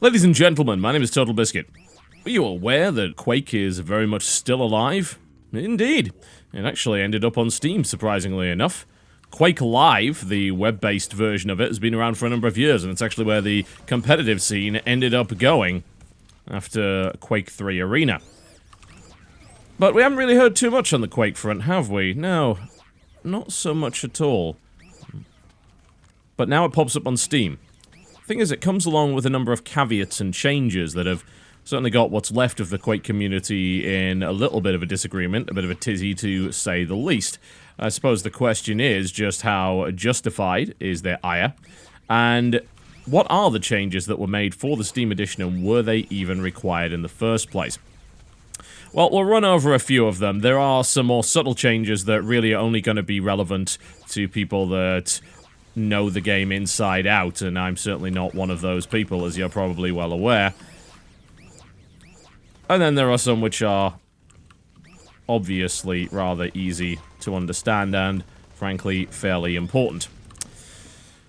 Ladies and gentlemen, my name is TotalBiscuit. Are you aware that Quake is very much still alive? Indeed. It actually ended up on Steam, surprisingly enough. Quake Live, the web-based version of it, has been around for a number of years, and it's actually where the competitive scene ended up going after Quake 3 Arena. But we haven't really heard too much on the Quake front, have we? No, not so much at all. But now it pops up on Steam. Thing is, it comes along with a number of caveats and changes that have certainly got what's left of the Quake community in a little bit of a disagreement, a bit of a tizzy to say the least. I suppose the question is just how justified is their ire, and what are the changes that were made for the Steam edition, and were they even required in the first place? Well, we'll run over a few of them. There are some more subtle changes that really are only going to be relevant to people that know the game inside out, and I'm certainly not one of those people, as you're probably well aware. And then there are some which are obviously rather easy to understand and, frankly, fairly important.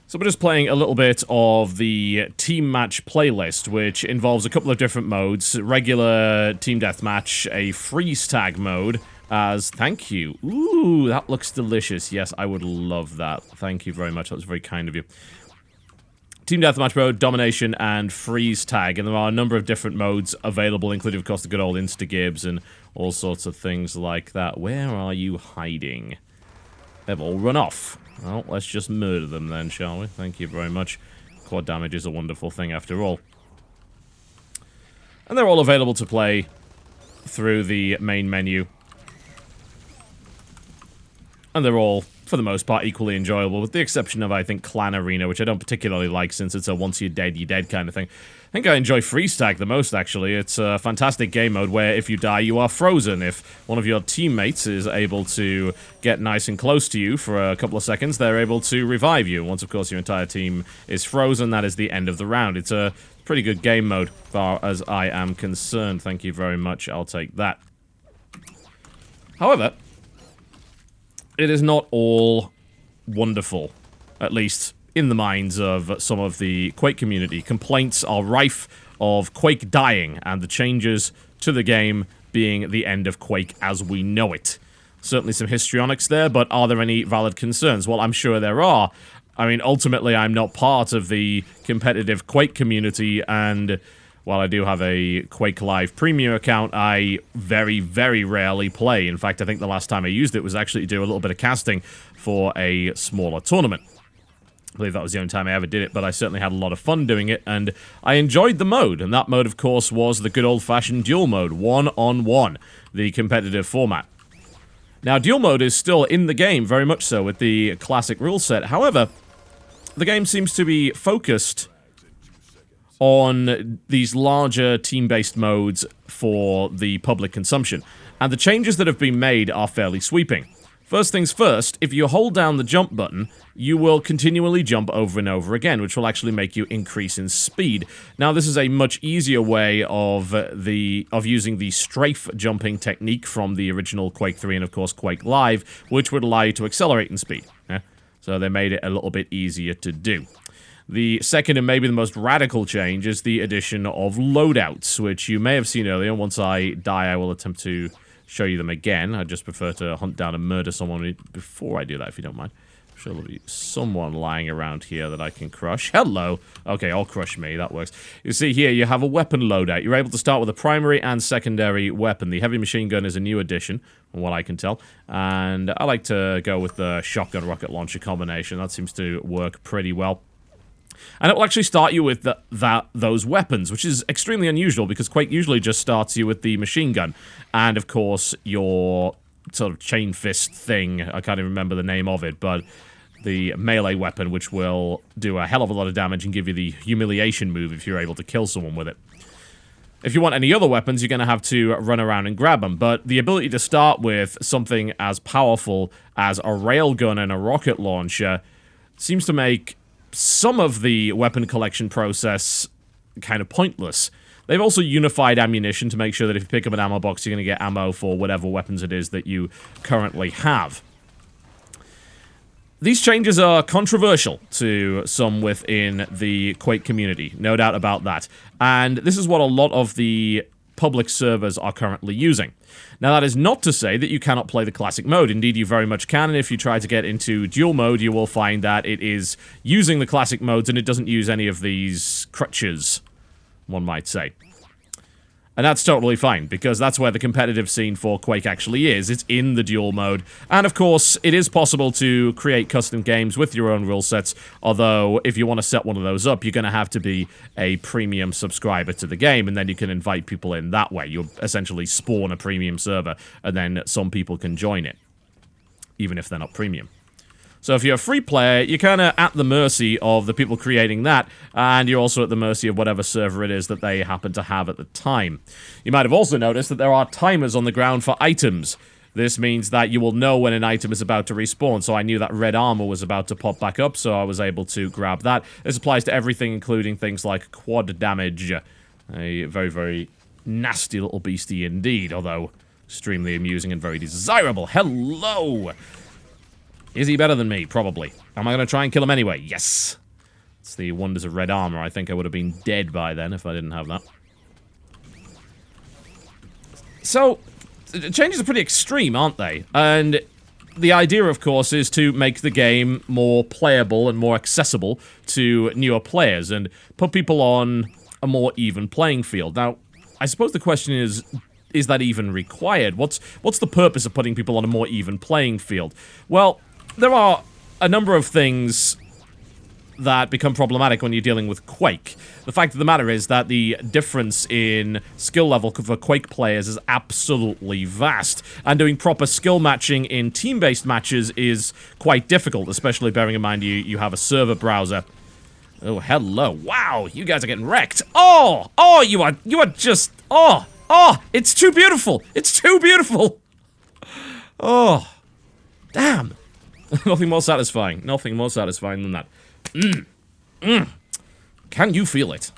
So we're just playing a little bit of the team match playlist, which involves a couple of different modes. Regular team deathmatch, a freeze tag mode, as thank you. Ooh, that looks delicious. Yes, I would love that. Thank you very much. That was very kind of you. Team Deathmatch mode, Domination, and Freeze Tag. And there are a number of different modes available, including, of course, the good old Insta-Gibs and all sorts of things like that. Where are you hiding? They've all run off. Well, let's just murder them then, shall we? Thank you very much. Quad damage is a wonderful thing after all. And they're all available to play through the main menu. And they're all, for the most part, equally enjoyable, with the exception of, I think, Clan Arena, which I don't particularly like since it's a once you're dead kind of thing. I think I enjoy Freeze Tag the most, actually. It's a fantastic game mode where if you die, you are frozen. If one of your teammates is able to get nice and close to you for a couple of seconds, they're able to revive you. Once, of course, your entire team is frozen, that is the end of the round. It's a pretty good game mode, as far as I am concerned. Thank you very much. I'll take that. However, it is not all wonderful, at least in the minds of some of the Quake community. Complaints are rife of Quake dying and the changes to the game being the end of Quake as we know it. Certainly some histrionics there, but are there any valid concerns? Well, I'm sure there are. I mean, ultimately, I'm not part of the competitive Quake community, and while I do have a Quake Live premium account, I very, very rarely play. In fact, I think the last time I used it was actually to do a little bit of casting for a smaller tournament. I believe that was the only time I ever did it, but I certainly had a lot of fun doing it, and I enjoyed the mode. And that mode, of course, was the good old-fashioned duel mode, one-on-one, the competitive format. Now, duel mode is still in the game, very much so, with the classic rule set. However, the game seems to be focused on these larger team-based modes for the public consumption. And the changes that have been made are fairly sweeping. First things first, if you hold down the jump button, you will continually jump over and over again, which will actually make you increase in speed. Now, this is a much easier way of using the strafe jumping technique from the original Quake 3 and, of course, Quake Live, which would allow you to accelerate in speed. So they made it a little bit easier to do. The second and maybe the most radical change is the addition of loadouts, which you may have seen earlier. Once I die, I will attempt to show you them again. I just prefer to hunt down and murder someone before I do that, if you don't mind. I'm sure there'll be someone lying around here that I can crush. Hello! Okay, I'll crush me. That works. You see here, you have a weapon loadout. You're able to start with a primary and secondary weapon. The heavy machine gun is a new addition, from what I can tell. And I like to go with the shotgun rocket launcher combination. That seems to work pretty well. And it will actually start you with those weapons, which is extremely unusual because Quake usually just starts you with the machine gun. And, of course, your sort of chain fist thing, I can't even remember the name of it, but the melee weapon, which will do a hell of a lot of damage and give you the humiliation move if you're able to kill someone with it. If you want any other weapons, you're going to have to run around and grab them, but the ability to start with something as powerful as a railgun and a rocket launcher seems to make some of the weapon collection process kind of pointless. They've also unified ammunition to make sure that if you pick up an ammo box, you're going to get ammo for whatever weapons it is that you currently have. These changes are controversial to some within the Quake community, no doubt about that. And this is what a lot of the public servers are currently using. Now, that is not to say that you cannot play the classic mode. Indeed, you very much can, and if you try to get into dual mode, you will find that it is using the classic modes and it doesn't use any of these crutches, one might say. And that's totally fine, because that's where the competitive scene for Quake actually is. It's in the dual mode. And of course, it is possible to create custom games with your own rule sets, although if you want to set one of those up, you're going to have to be a premium subscriber to the game, and then you can invite people in that way. You'll essentially spawn a premium server, and then some people can join it, even if they're not premium. So if you're a free player, you're kind of at the mercy of the people creating that, and you're also at the mercy of whatever server it is that they happen to have at the time. You might have also noticed that there are timers on the ground for items. This means that you will know when an item is about to respawn, so I knew that red armor was about to pop back up, so I was able to grab that. This applies to everything, including things like quad damage. A very, very nasty little beastie indeed, although extremely amusing and very desirable. Hello! Is he better than me? Probably. Am I going to try and kill him anyway? Yes! It's the wonders of red armor. I think I would have been dead by then if I didn't have that. So, the changes are pretty extreme, aren't they? And the idea, of course, is to make the game more playable and more accessible to newer players and put people on a more even playing field. Now, I suppose the question is that even required? What's the purpose of putting people on a more even playing field? Well, there are a number of things that become problematic when you're dealing with Quake. The fact of the matter is that the difference in skill level for Quake players is absolutely vast, and doing proper skill matching in team-based matches is quite difficult, especially bearing in mind you have a server browser. Oh, hello. Wow, you guys are getting wrecked. Oh, you are just, oh, it's too beautiful. It's too beautiful. Oh, damn. Nothing more satisfying. Nothing more satisfying than that. Can you feel it?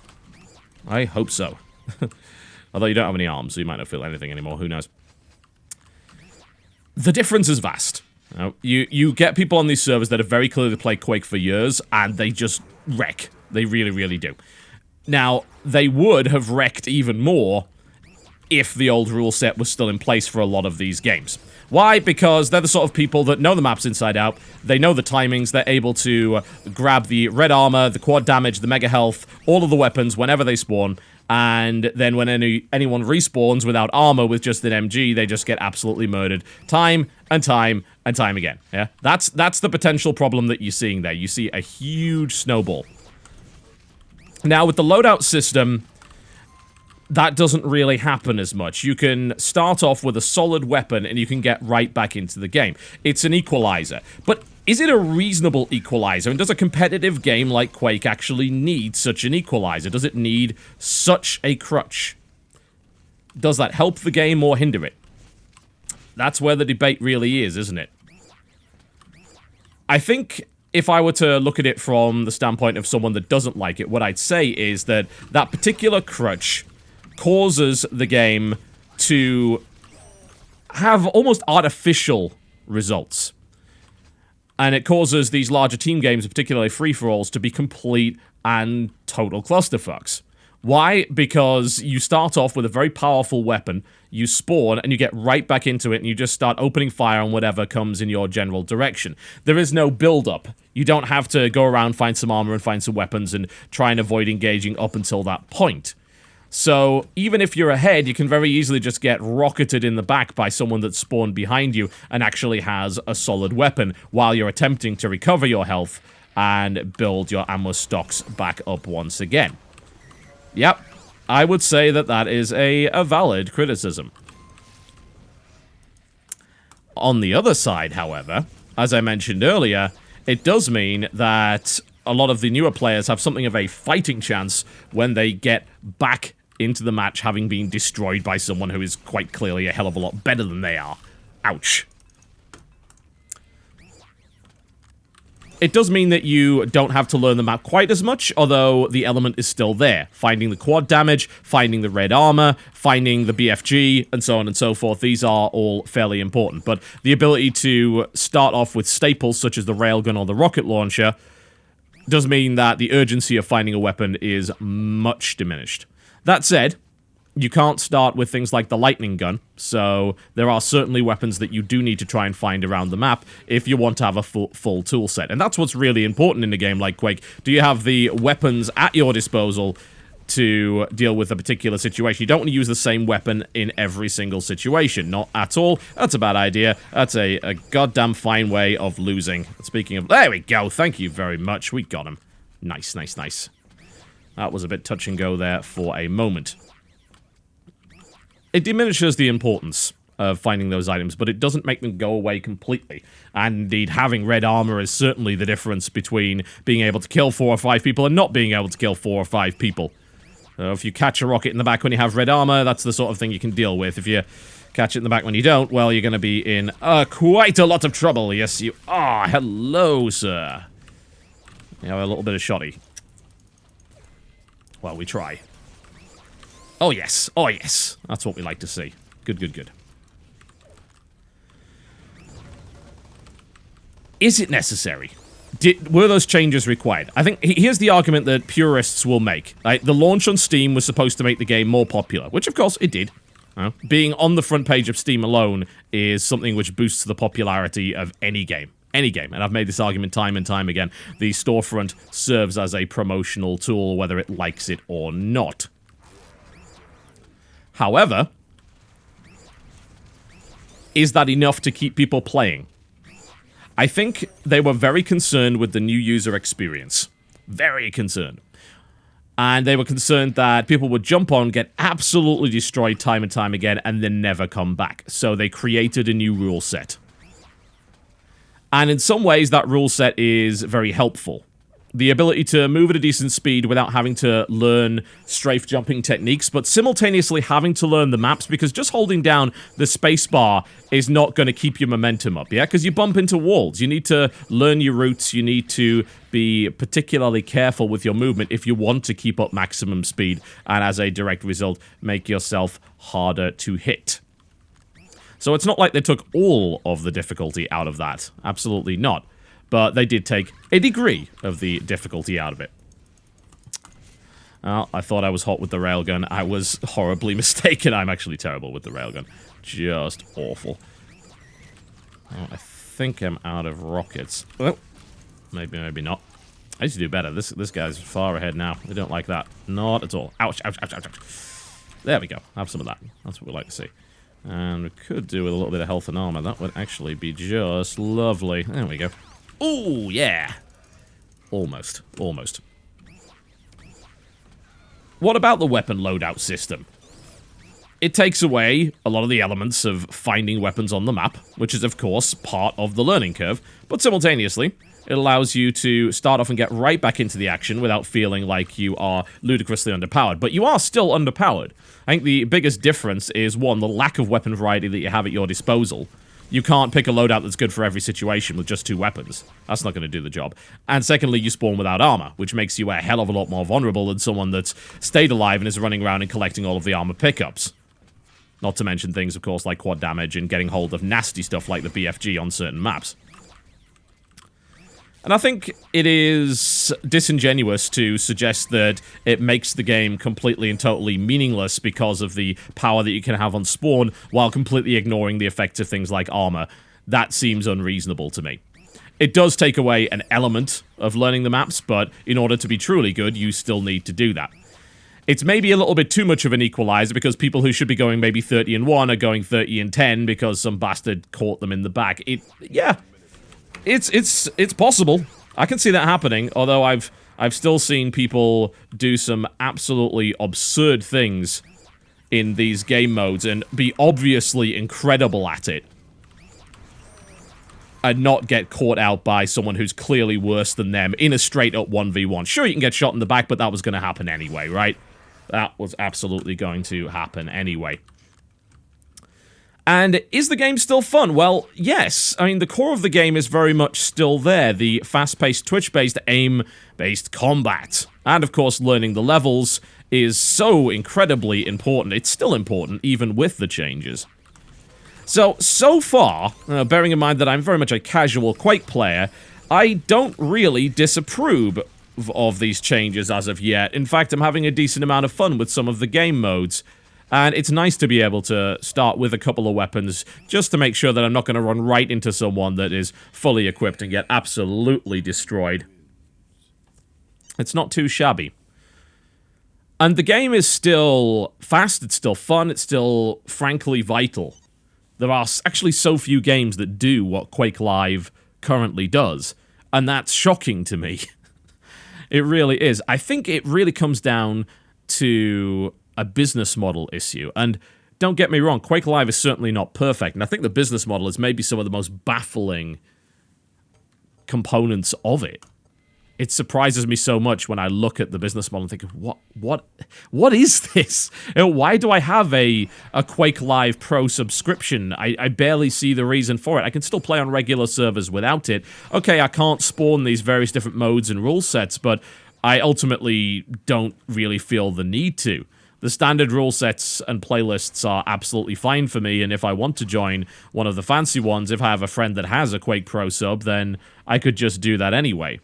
I hope so. Although you don't have any arms, so you might not feel anything anymore. Who knows? The difference is vast. You get people on these servers that have very clearly played Quake for years, and they just wreck. They really, really do. Now, they would have wrecked even more if the old rule set was still in place for a lot of these games. Why? Because they're the sort of people that know the maps inside out, they know the timings, they're able to grab the red armor, the quad damage, the mega health, all of the weapons whenever they spawn, and then when anyone respawns without armor with just an MG, they just get absolutely murdered time and time and time again. Yeah, that's the potential problem that you're seeing there. You see a huge snowball. Now, with the loadout system, that doesn't really happen as much. You can start off with a solid weapon and you can get right back into the game. It's an equalizer. But is it a reasonable equalizer? And does a competitive game like Quake actually need such an equalizer? Does it need such a crutch? Does that help the game or hinder it? That's where the debate really is, isn't it? I think if I were to look at it from the standpoint of someone that doesn't like it, what I'd say is that that particular crutch causes the game to have almost artificial results. And it causes these larger team games, particularly free-for-alls, to be complete and total clusterfucks. Why? Because you start off with a very powerful weapon, you spawn, and you get right back into it, and you just start opening fire on whatever comes in your general direction. There is no build-up. You don't have to go around, find some armor, and find some weapons, and try and avoid engaging up until that point. So, even if you're ahead, you can very easily just get rocketed in the back by someone that spawned behind you and actually has a solid weapon while you're attempting to recover your health and build your ammo stocks back up once again. Yep, I would say that that is a valid criticism. On the other side, however, as I mentioned earlier, it does mean that a lot of the newer players have something of a fighting chance when they get back into the match having been destroyed by someone who is quite clearly a hell of a lot better than they are. Ouch. It does mean that you don't have to learn the map quite as much, although the element is still there. Finding the quad damage, finding the red armor, finding the BFG, and so on and so forth. These are all fairly important. But the ability to start off with staples, such as the railgun or the rocket launcher, does mean that the urgency of finding a weapon is much diminished. That said, you can't start with things like the lightning gun, so there are certainly weapons that you do need to try and find around the map if you want to have a full tool set. And that's what's really important in a game like Quake. Do you have the weapons at your disposal to deal with a particular situation? You don't want to use the same weapon in every single situation. Not at all. That's a bad idea. That's a goddamn fine way of losing. Speaking of... There we go. Thank you very much. We got him. Nice, nice, nice. That was a bit touch and go there for a moment. It diminishes the importance of finding those items, but it doesn't make them go away completely. And indeed, having red armor is certainly the difference between being able to kill 4 or 5 people and not being able to kill 4 or 5 people. If you catch a rocket in the back when you have red armor, that's the sort of thing you can deal with. If you catch it in the back when you don't, well, you're going to be in quite a lot of trouble. Yes, you are. Hello, sir. You have a little bit of shoddy. Well, we try. Oh, yes. Oh, yes. That's what we like to see. Good, good, good. Is it necessary? Were those changes required? I think here's the argument that purists will make. Right? The launch on Steam was supposed to make the game more popular, which, of course, it did. Being on the front page of Steam alone is something which boosts the popularity of any game. Any game. And I've made this argument time and time again. The storefront serves as a promotional tool, whether it likes it or not. However, is that enough to keep people playing? I think they were very concerned with the new user experience. Very concerned. And they were concerned that people would jump on, get absolutely destroyed time and time again, and then never come back. So they created a new rule set. And in some ways, that rule set is very helpful. The ability to move at a decent speed without having to learn strafe jumping techniques, but simultaneously having to learn the maps, because just holding down the spacebar is not going to keep your momentum up, yeah? Because you bump into walls. You need to learn your routes. You need to be particularly careful with your movement if you want to keep up maximum speed, and as a direct result, make yourself harder to hit. So it's not like they took all of the difficulty out of that. Absolutely not. But they did take a degree of the difficulty out of it. Well, I thought I was hot with the railgun. I was horribly mistaken. I'm actually terrible with the railgun. Just awful. Well, I think I'm out of rockets. Oh, maybe, maybe not. I used to do better. This guy's far ahead now. I don't like that. Not at all. Ouch, ouch, ouch, ouch, ouch. There we go. Have some of that. That's what we like to see. And we could do with a little bit of health and armor. That would actually be just lovely. There we go. Oh, yeah. Almost. Almost. What about the weapon loadout system? It takes away a lot of the elements of finding weapons on the map, which is, of course, part of the learning curve, but simultaneously, it allows you to start off and get right back into the action without feeling like you are ludicrously underpowered. But you are still underpowered. I think the biggest difference is, one, the lack of weapon variety that you have at your disposal. You can't pick a loadout that's good for every situation with just 2 weapons. That's not going to do the job. And secondly, you spawn without armor, which makes you a hell of a lot more vulnerable than someone that's stayed alive and is running around and collecting all of the armor pickups. Not to mention things, of course, like quad damage and getting hold of nasty stuff like the BFG on certain maps. And I think it is disingenuous to suggest that it makes the game completely and totally meaningless because of the power that you can have on spawn while completely ignoring the effects of things like armor. That seems unreasonable to me. It does take away an element of learning the maps, but in order to be truly good, you still need to do that. It's maybe a little bit too much of an equalizer because people who should be going maybe 30-1 are going 30-10 because some bastard caught them in the back. Yeah. It's possible. I can see that happening, although I've still seen people do some absolutely absurd things in these game modes and be obviously incredible at it and not get caught out by someone who's clearly worse than them in a straight-up 1v1. Sure, you can get shot in the back, but that was going to happen anyway, right? That was absolutely going to happen anyway. And is the game still fun? Well, yes. I mean, the core of the game is very much still there. The fast-paced, twitch-based, aim-based combat. And, of course, learning the levels is so incredibly important. It's still important, even with the changes. So far, bearing in mind that I'm very much a casual Quake player, I don't really disapprove of these changes as of yet. In fact, I'm having a decent amount of fun with some of the game modes. And it's nice to be able to start with a couple of weapons, just to make sure that I'm not going to run right into someone that is fully equipped and get absolutely destroyed. It's not too shabby. And the game is still fast, it's still fun, it's still frankly vital. There are actually so few games that do what Quake Live currently does, and that's shocking to me. It really is. I think it really comes down to a business model issue. And don't get me wrong, Quake Live is certainly not perfect, and I think the business model is maybe some of the most baffling components of it. It surprises me so much when I look at the business model and think, what is this? Why do I have a Quake Live Pro subscription? I barely see the reason for it. I can still play on regular servers without it. Okay, I can't spawn these various different modes and rule sets, but I ultimately don't really feel the need to. The standard rule sets and playlists are absolutely fine for me, and if I want to join one of the fancy ones, if I have a friend that has a Quake Pro sub, then I could just do that anyway.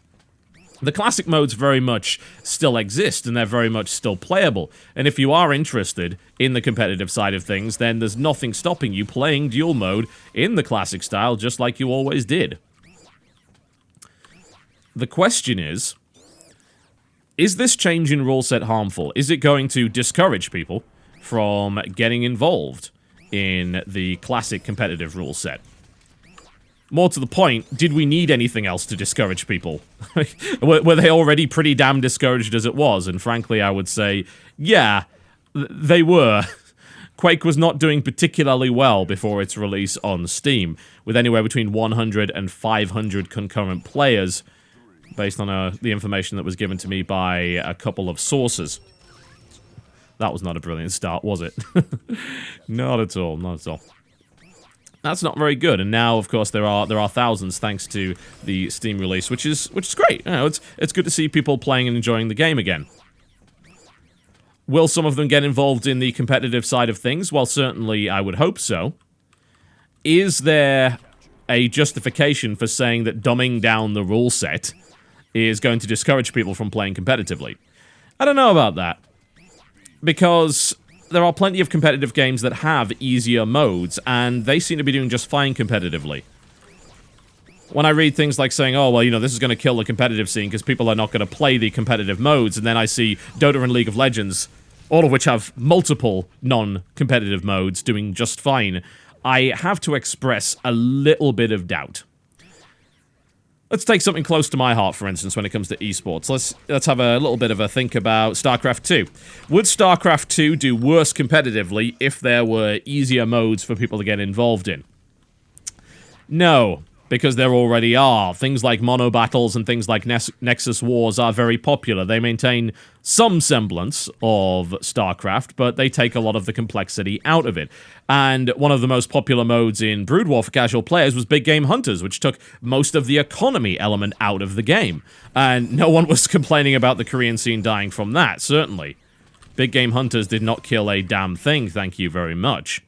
The classic modes very much still exist, and they're very much still playable, and if you are interested in the competitive side of things, then there's nothing stopping you playing dual mode in the classic style, just like you always did. The question is this change in rule set harmful? Is it going to discourage people from getting involved in the classic competitive rule set? More to the point, did we need anything else to discourage people? Were they already pretty damn discouraged as it was? And frankly, I would say, yeah, they were. Quake was not doing particularly well before its release on Steam, with anywhere between 100 and 500 concurrent players, based on the information that was given to me by a couple of sources. That was not a brilliant start, was it? Not at all, not at all. That's not very good, and now, of course, there are thousands thanks to the Steam release, which is great. You know, it's good to see people playing and enjoying the game again. Will some of them get involved in the competitive side of things? Well, certainly, I would hope so. Is there a justification for saying that dumbing down the rule set is going to discourage people from playing competitively? I don't know about that, because there are plenty of competitive games that have easier modes, and they seem to be doing just fine competitively. When I read things like saying, oh, well, you know, this is going to kill the competitive scene because people are not going to play the competitive modes, and then I see Dota and League of Legends, all of which have multiple non-competitive modes, doing just fine, I have to express a little bit of doubt. Let's take something close to my heart, for instance, when it comes to esports. Let's have a little bit of a think about StarCraft 2. Would StarCraft 2 do worse competitively if there were easier modes for people to get involved in? No, because there already are. Things like mono battles and things like Nexus Wars are very popular. They maintain some semblance of StarCraft, but they take a lot of the complexity out of it. And one of the most popular modes in Brood War for casual players was Big Game Hunters, which took most of the economy element out of the game. And no one was complaining about the Korean scene dying from that, certainly. Big Game Hunters did not kill a damn thing, thank you very much.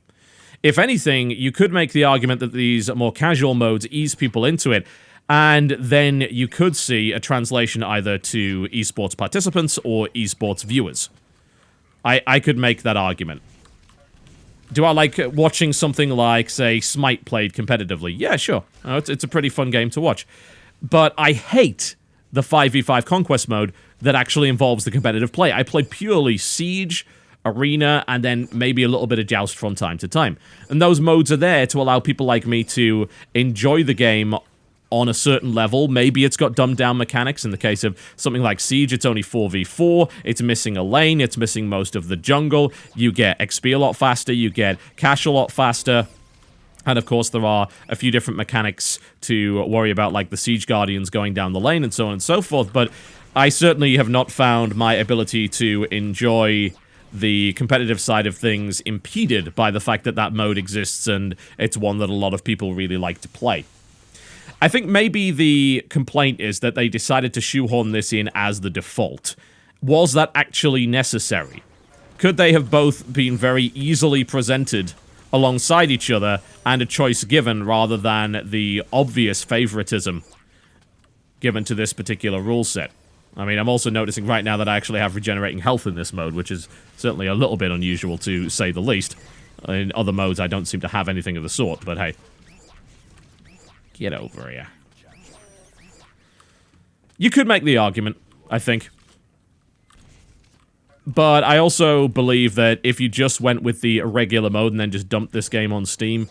If anything, you could make the argument that these more casual modes ease people into it, and then you could see a translation either to esports participants or esports viewers. I could make that argument. Do I like watching something like, say, Smite played competitively? Yeah, sure. It's a pretty fun game to watch. But I hate the 5v5 Conquest mode that actually involves the competitive play. I play purely Siege, Arena, and then maybe a little bit of Joust from time to time. And those modes are there to allow people like me to enjoy the game on a certain level. Maybe it's got dumbed down mechanics. In the case of something like Siege, it's only 4v4, it's missing a lane, it's missing most of the jungle, you get XP a lot faster, you get cash a lot faster, and of course there are a few different mechanics to worry about, like the Siege Guardians going down the lane and so on and so forth, but I certainly have not found my ability to enjoy the competitive side of things impeded by the fact that that mode exists and it's one that a lot of people really like to play. I think maybe the complaint is that they decided to shoehorn this in as the default. Was that actually necessary? Could they have both been very easily presented alongside each other and a choice given rather than the obvious favoritism given to this particular rule set? I mean, I'm also noticing right now that I actually have regenerating health in this mode, which is certainly a little bit unusual to say the least. In other modes, I don't seem to have anything of the sort, but hey. Get over here. You could make the argument, I think. But I also believe that if you just went with the regular mode and then just dumped this game on Steam,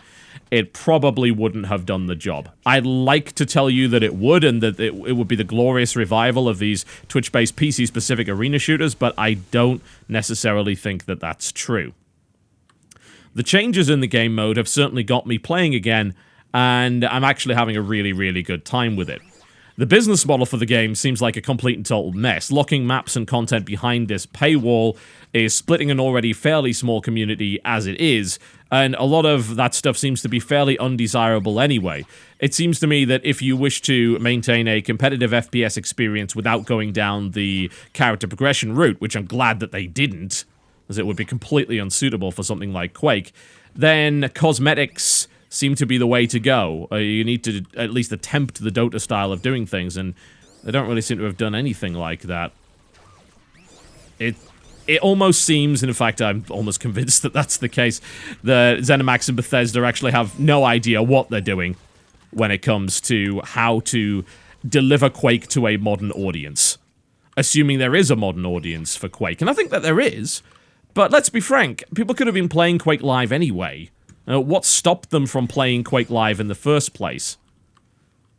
it probably wouldn't have done the job. I'd like to tell you that it would, and that it would be the glorious revival of these Twitch-based PC-specific arena shooters, but I don't necessarily think that that's true. The changes in the game mode have certainly got me playing again, and I'm actually having a really, really good time with it. The business model for the game seems like a complete and total mess. Locking maps and content behind this paywall is splitting an already fairly small community as it is, and a lot of that stuff seems to be fairly undesirable anyway. It seems to me that if you wish to maintain a competitive FPS experience without going down the character progression route, which I'm glad that they didn't, as it would be completely unsuitable for something like Quake, then cosmetics seem to be the way to go. You need to at least attempt the Dota style of doing things, and they don't really seem to have done anything like that. It almost seems, and in fact I'm almost convinced that that's the case, that ZeniMax and Bethesda actually have no idea what they're doing when it comes to how to deliver Quake to a modern audience. Assuming there is a modern audience for Quake, and I think that there is, but let's be frank, people could have been playing Quake Live anyway. What stopped them from playing Quake Live in the first place?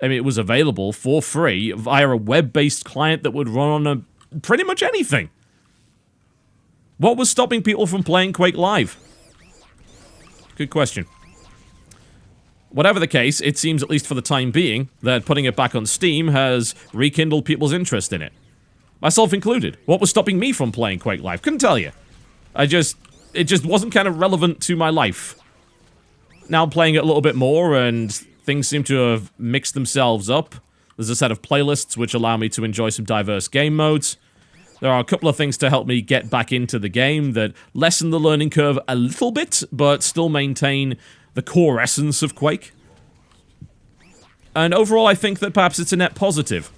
I mean, it was available for free via a web-based client that would run on pretty much anything. What was stopping people from playing Quake Live? Good question. Whatever the case, it seems, at least for the time being, that putting it back on Steam has rekindled people's interest in it. Myself included. What was stopping me from playing Quake Live? Couldn't tell you. It just wasn't kind of relevant to my life. Now I'm playing it a little bit more, and things seem to have mixed themselves up. There's a set of playlists which allow me to enjoy some diverse game modes. There are a couple of things to help me get back into the game that lessen the learning curve a little bit, but still maintain the core essence of Quake. And overall, I think that perhaps it's a net positive.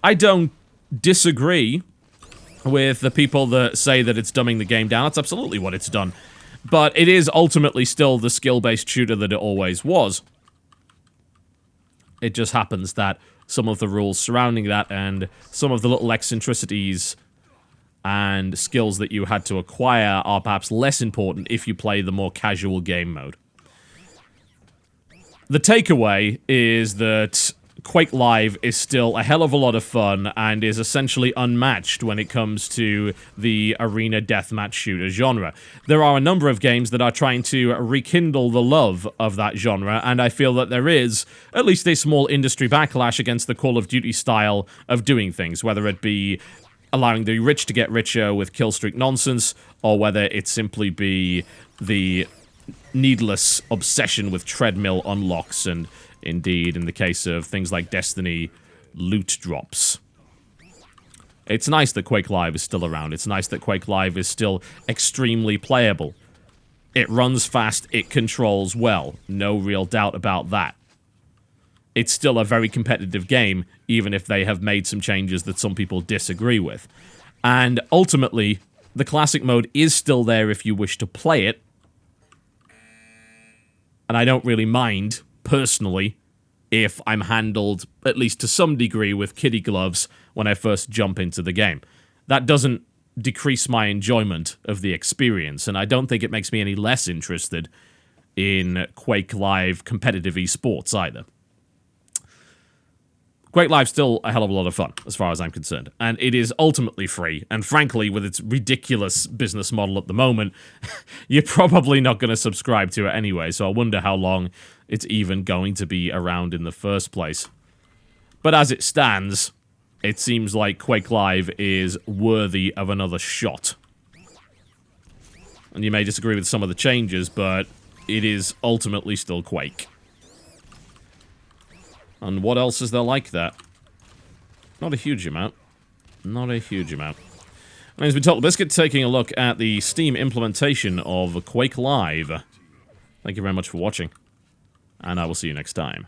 I don't disagree with the people that say that it's dumbing the game down. That's absolutely what it's done. But it is ultimately still the skill-based shooter that it always was. It just happens that some of the rules surrounding that and some of the little eccentricities and skills that you had to acquire are perhaps less important if you play the more casual game mode. The takeaway is that Quake Live is still a hell of a lot of fun and is essentially unmatched when it comes to the arena deathmatch shooter genre. There are a number of games that are trying to rekindle the love of that genre, and I feel that there is at least a small industry backlash against the Call of Duty style of doing things, whether it be allowing the rich to get richer with killstreak nonsense, or whether it simply be the needless obsession with treadmill unlocks and, indeed, in the case of things like Destiny, loot drops. It's nice that Quake Live is still around. It's nice that Quake Live is still extremely playable. It runs fast, it controls well. No real doubt about that. It's still a very competitive game, even if they have made some changes that some people disagree with. And ultimately, the classic mode is still there if you wish to play it. And I don't really mind, personally, if I'm handled, at least to some degree, with kiddie gloves when I first jump into the game. That doesn't decrease my enjoyment of the experience, and I don't think it makes me any less interested in Quake Live competitive esports either. Quake Live's still a hell of a lot of fun, as far as I'm concerned, and it is ultimately free, and frankly, with its ridiculous business model at the moment, you're probably not going to subscribe to it anyway, so I wonder how long it's even going to be around in the first place. But as it stands, it seems like Quake Live is worthy of another shot. And you may disagree with some of the changes, but it is ultimately still Quake. And what else is there like that? Not a huge amount. Not a huge amount. My name's been TotalBiscuit, taking a look at the Steam implementation of Quake Live. Thank you very much for watching, and I will see you next time.